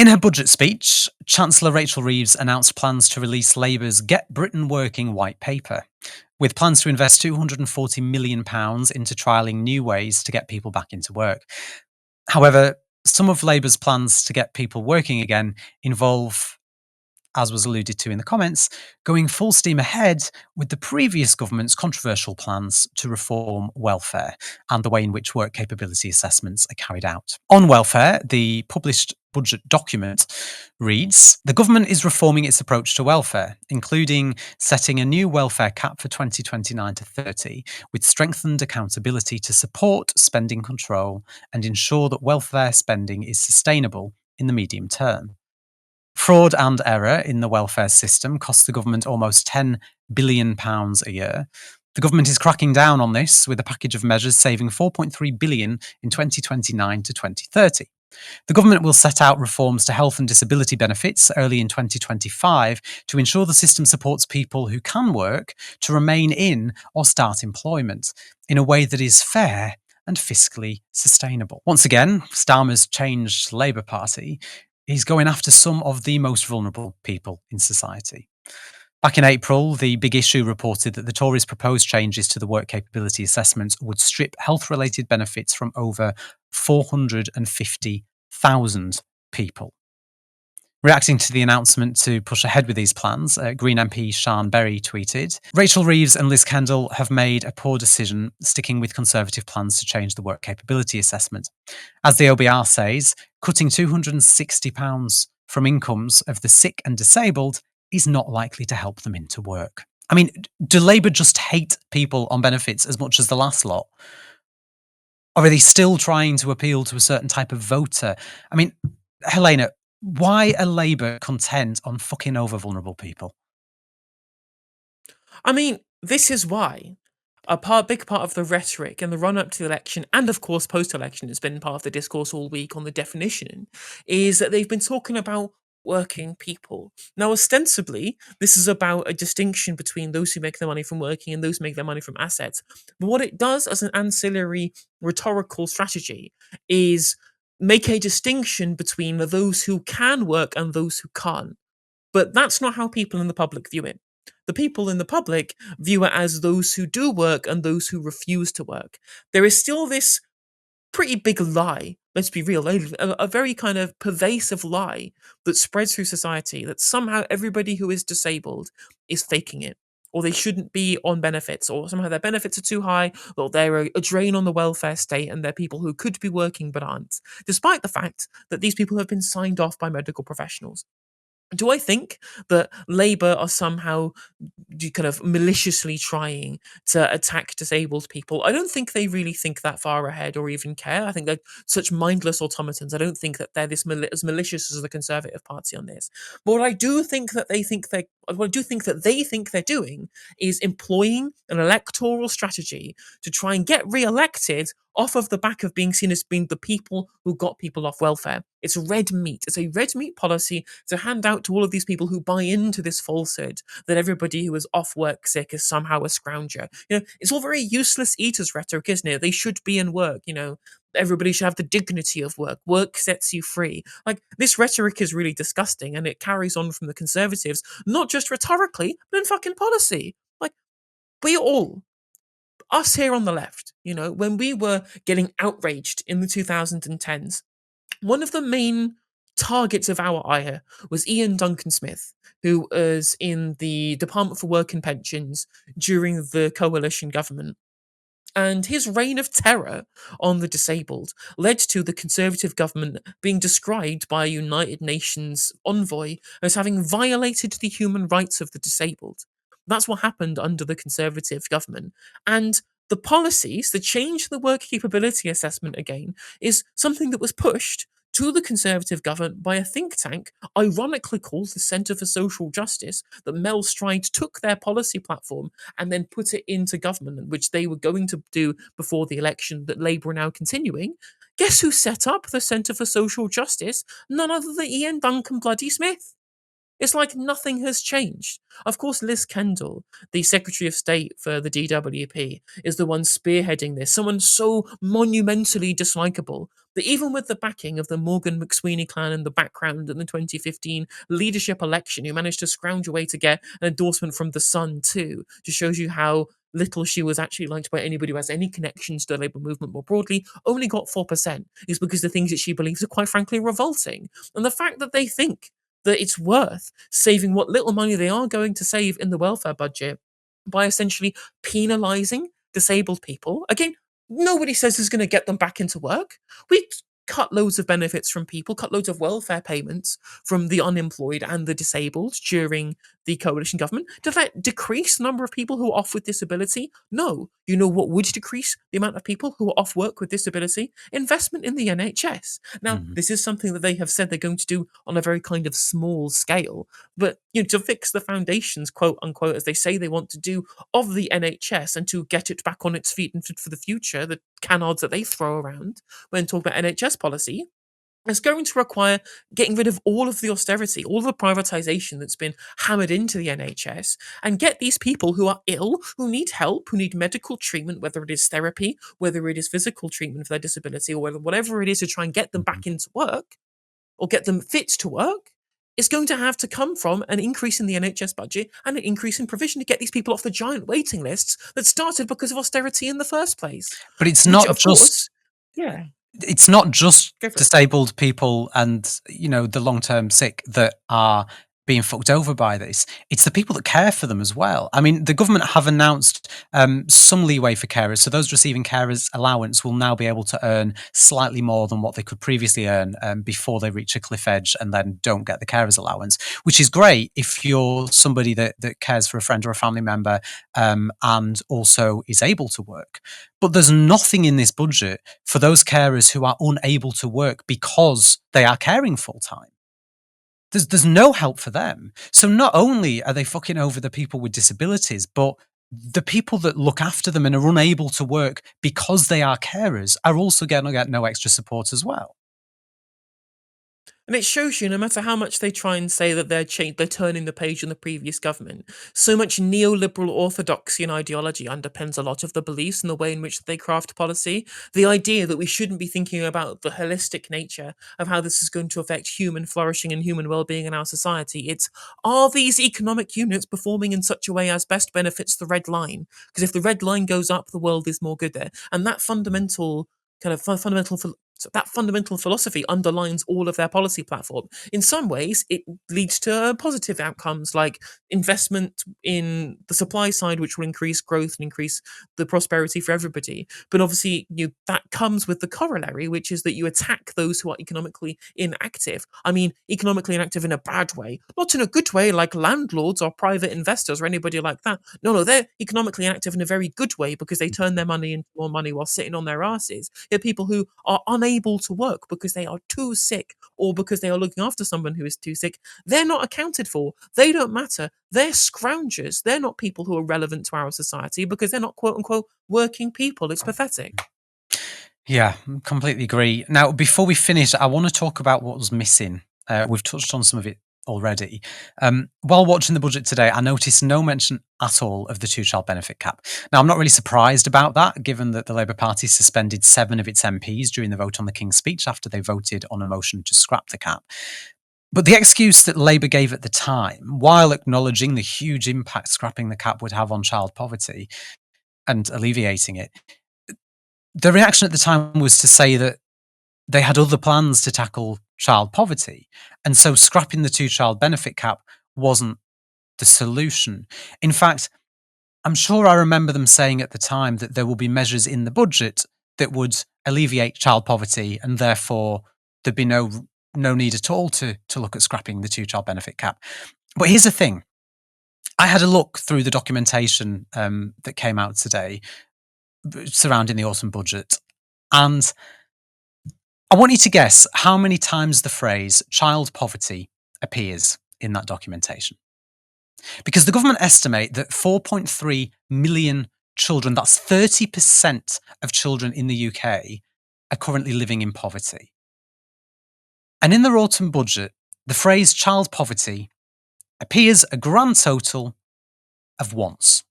In her budget speech, Chancellor Rachel Reeves announced plans to release Labour's Get Britain Working white paper, with plans to invest £240 million into trialling new ways to get people back into work. However, some of Labour's plans to get people working again involve, as was alluded to in the comments, going full steam ahead with the previous government's controversial plans to reform welfare and the way in which work capability assessments are carried out. On welfare, the published budget document reads, the government is reforming its approach to welfare, including setting a new welfare cap for 2029 to 30, with strengthened accountability to support spending control and ensure that welfare spending is sustainable in the medium term. Fraud and error in the welfare system costs the government almost £10 billion a year. The government is cracking down on this with a package of measures saving £4.3 billion in 2029 to 2030. The government will set out reforms to health and disability benefits early in 2025 to ensure the system supports people who can work to remain in or start employment in a way that is fair and fiscally sustainable. Once again, Starmer's changed Labour Party is going after some of the most vulnerable people in society. Back in April, the Big Issue reported that the Tories' proposed changes to the work capability assessment would strip health-related benefits from over 450,000 people. Reacting to the announcement to push ahead with these plans, Green MP Sian Berry tweeted, Rachel Reeves and Liz Kendall have made a poor decision sticking with Conservative plans to change the work capability assessment. As the OBR says, cutting £260 from incomes of the sick and disabled is not likely to help them into work. I mean, do Labour just hate people on benefits as much as the last lot? Or are they still trying to appeal to a certain type of voter? I mean, Helena, why are Labour content on fucking over vulnerable people? I mean, this is why big part of the rhetoric in the run up to the election, and of course post election, has been part of the discourse all week on the definition, is that they've been talking about working people. Now, ostensibly, this is about a distinction between those who make their money from working and those who make their money from assets. But what it does as an ancillary rhetorical strategy is make a distinction between those who can work and those who can't. But that's not how people in the public view it. The people in the public view it as those who do work and those who refuse to work. There is still this pretty big lie, let's be real, a very kind of pervasive lie that spreads through society that somehow everybody who is disabled is faking it. Or they shouldn't be on benefits, or somehow their benefits are too high, or they're a drain on the welfare state, and they're people who could be working but aren't, despite the fact that these people have been signed off by medical professionals. Do I think that Labour are somehow kind of maliciously trying to attack disabled people? I don't think they really think that far ahead or even care. I think they're such mindless automatons. I don't think that they're as malicious as the Conservative Party on this. But what I do think that what I do think that they think they're doing is employing an electoral strategy to try and get re-elected off of the back of being seen as being the people who got people off welfare. It's red meat. It's a red meat policy to hand out to all of these people who buy into this falsehood that everybody who is off work sick is somehow a scrounger. It's all very useless eaters rhetoric, isn't it? They should be in work, everybody should have the dignity of work. Work sets you free. Like, this rhetoric is really disgusting, and it carries on from the Conservatives, not just rhetorically, but in fucking policy. Like, we all, us here on the left, when we were getting outraged in the 2010s, one of the main targets of our ire was Ian Duncan Smith, who was in the Department for Work and Pensions during the coalition government. And his reign of terror on the disabled led to the Conservative government being described by a United Nations envoy as having violated the human rights of the disabled. That's what happened under the Conservative government. And the policies, the change to the work capability assessment again, is something that was pushed to the Conservative government by a think tank, ironically called the Centre for Social Justice, that Mel Stride took their policy platform and then put it into government, which they were going to do before the election that Labour are now continuing. Guess who set up the Centre for Social Justice? None other than Ian Duncan Bloody Smith. It's like nothing has changed. Of course, Liz Kendall, the Secretary of State for the DWP, is the one spearheading this. Someone so monumentally dislikable that even with the backing of the Morgan McSweeney clan in the background in the 2015 leadership election, who managed to scrounge a way to get an endorsement from The Sun too, just shows you how little she was actually liked by anybody who has any connections to the Labour movement more broadly, only got 4%, is because the things that she believes are quite frankly revolting. And the fact that they think that it's worth saving what little money they are going to save in the welfare budget by essentially penalising disabled people. Again, nobody says it's going to get them back into work. We cut loads of benefits from people, cut loads of welfare payments from the unemployed and the disabled during the coalition government. Does that decrease the number of people who are off with disability? No. You know what would decrease the amount of people who are off work with disability? Investment in the NHS. Now, Mhm. this is something that they have said they're going to do on a very kind of small scale, but to fix the foundations, quote unquote, as they say they want to do of the NHS and to get it back on its feet and fit for the future, the canards that they throw around when talking about NHS policy, it's going to require getting rid of all of the austerity, all of the privatization that's been hammered into the NHS, and get these people who are ill, who need help, who need medical treatment, whether it is therapy, whether it is physical treatment for their disability, or whatever it is to try and get them Mhm. back into work or get them fit to work. Is going to have to come from an increase in the NHS budget and an increase in provision to get these people off the giant waiting lists that started because of austerity in the first place. But it's Which, not of just course, yeah, it's not just go for it. disabled people and, the long-term sick that are being fucked over by this. It's the people that care for them as well. I mean, the government have announced some leeway for carers. So those receiving carers allowance will now be able to earn slightly more than what they could previously earn before they reach a cliff edge and then don't get the carers allowance, which is great if you're somebody that cares for a friend or a family member and also is able to work. But there's nothing in this budget for those carers who are unable to work because they are caring full time. There's no help for them. So not only are they fucking over the people with disabilities, but the people that look after them and are unable to work because they are carers are also going to get no extra support as well. And it shows you, no matter how much they try and say that they're turning the page on the previous government, so much neoliberal orthodoxy and ideology underpins a lot of the beliefs and the way in which they craft policy. The idea that we shouldn't be thinking about the holistic nature of how this is going to affect human flourishing and human well-being in our society. It's, are these economic units performing in such a way as best benefits the red line? Because if the red line goes up, the world is more good there. And that fundamental kind of that fundamental philosophy underlines all of their policy platform. In some ways, it leads to positive outcomes like investment in the supply side, which will increase growth and increase the prosperity for everybody. But obviously, that comes with the corollary, which is that you attack those who are economically inactive. I mean, economically inactive in a bad way, not in a good way, like landlords or private investors or anybody like that. No, they're economically inactive in a very good way because they turn their money into more money while sitting on their asses. They're people who are unable to work because they are too sick or because they are looking after someone who is too sick. They're not accounted for. They don't matter. They're scroungers. They're not people who are relevant to our society because they're not quote unquote working people. It's pathetic. Yeah, completely agree. Now, before we finish, I want to talk about what was missing. We've touched on some of it already. While watching the budget today, I noticed no mention at all of the two-child benefit cap. Now, I'm not really surprised about that, given that the Labour Party suspended 7 of its MPs during the vote on the King's Speech after they voted on a motion to scrap the cap. But the excuse that Labour gave at the time, while acknowledging the huge impact scrapping the cap would have on child poverty and alleviating it, the reaction at the time was to say that they had other plans to tackle child poverty. And so scrapping the two-child benefit cap wasn't the solution. In fact, I'm sure I remember them saying at the time that there will be measures in the budget that would alleviate child poverty, and therefore there'd be no need at all to look at scrapping the two-child benefit cap. But here's the thing. I had a look through the documentation that came out today surrounding the autumn budget, and I want you to guess how many times the phrase child poverty appears in that documentation. Because the government estimate that 4.3 million children, that's 30% of children in the UK, are currently living in poverty. And in their autumn budget, the phrase child poverty appears a grand total of once.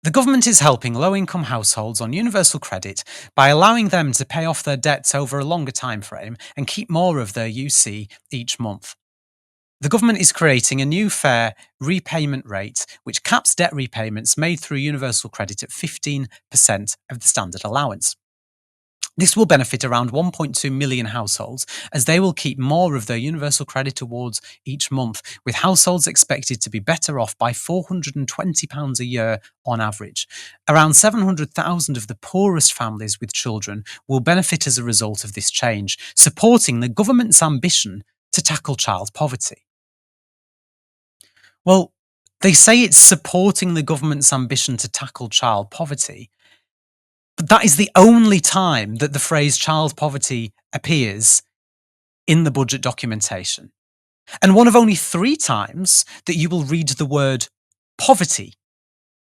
The government is helping low-income households on universal credit by allowing them to pay off their debts over a longer time frame and keep more of their UC each month. The government is creating a new fair repayment rate which caps debt repayments made through universal credit at 15% of the standard allowance. This will benefit around 1.2 million households as they will keep more of their universal credit awards each month, with households expected to be better off by £420 a year on average. Around 700,000 of the poorest families with children will benefit as a result of this change, supporting the government's ambition to tackle child poverty. Well, they say it's supporting the government's ambition to tackle child poverty, but that is the only time that the phrase child poverty appears in the budget documentation. And one of only 3 times that you will read the word poverty,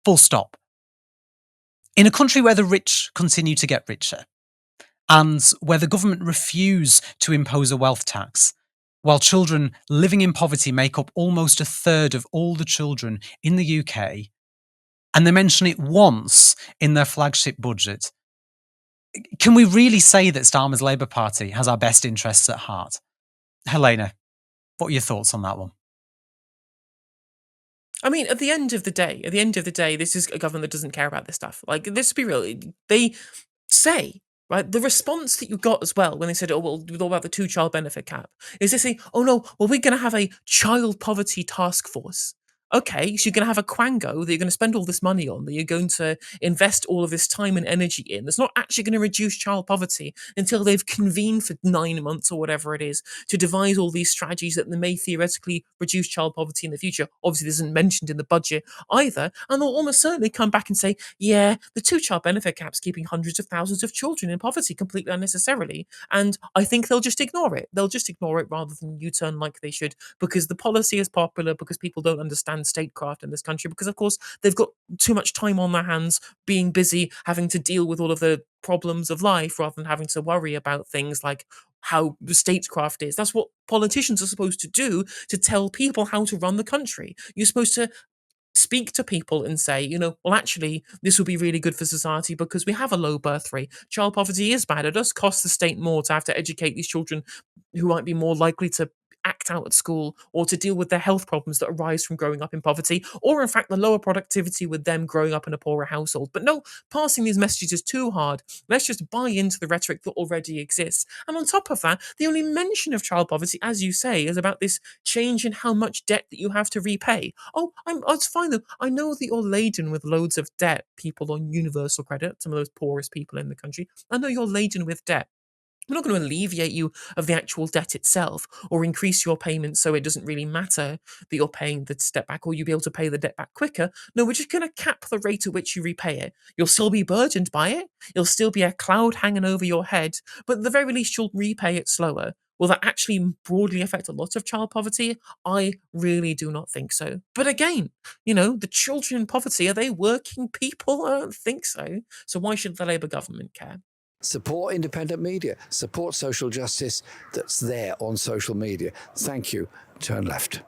full stop. In a country where the rich continue to get richer, and where the government refuse to impose a wealth tax, while children living in poverty make up almost a third of all the children in the UK, and they mention it once in their flagship budget, can we really say that Starmer's Labour Party has our best interests at heart? Helena, what are your thoughts on that one? I mean, at the end of the day, this is a government that doesn't care about this stuff. Like, let's be real. They say, right, the response that you got as well when they said, oh, well, what about the 2-child benefit cap? Is they say, oh, no, well, we're going to have a child poverty task force. Okay, so you're going to have a quango that you're going to spend all this money on, that you're going to invest all of this time and energy in. That's not actually going to reduce child poverty until they've convened for 9 months or whatever it is to devise all these strategies that may theoretically reduce child poverty in the future. Obviously, this isn't mentioned in the budget either. And they'll almost certainly come back and say, yeah, the 2-child benefit cap's keeping hundreds of thousands of children in poverty completely unnecessarily. And I think they'll just ignore it. They'll just ignore it rather than U-turn like they should, because the policy is popular, because people don't understand statecraft in this country, because of course they've got too much time on their hands being busy having to deal with all of the problems of life rather than having to worry about things like how the statecraft is. That's what politicians are supposed to do, to tell people how to run the country. You're supposed to speak to people and say, well, actually, this will be really good for society because we have a low birth rate. Child poverty is bad. It does cost the state more to have to educate these children who might be more likely to act out at school or to deal with their health problems that arise from growing up in poverty, or in fact, the lower productivity with them growing up in a poorer household. But no, passing these messages is too hard. Let's just buy into the rhetoric that already exists. And on top of that, the only mention of child poverty, as you say, is about this change in how much debt that you have to repay. Oh, it's fine though. I know that you're laden with loads of debt, people on universal credit, some of those poorest people in the country. I know you're laden with debt. We're not going to alleviate you of the actual debt itself or increase your payments so it doesn't really matter that you're paying the debt back or you'll be able to pay the debt back quicker. No, we're just going to cap the rate at which you repay it. You'll still be burdened by it. You'll still be a cloud hanging over your head, but at the very least, you'll repay it slower. Will that actually broadly affect a lot of child poverty? I really do not think so. But again, the children in poverty, are they working people? I don't think so. So why should the Labour government care? Support independent media. Support social justice that's there on social media. Thank you. Turn left.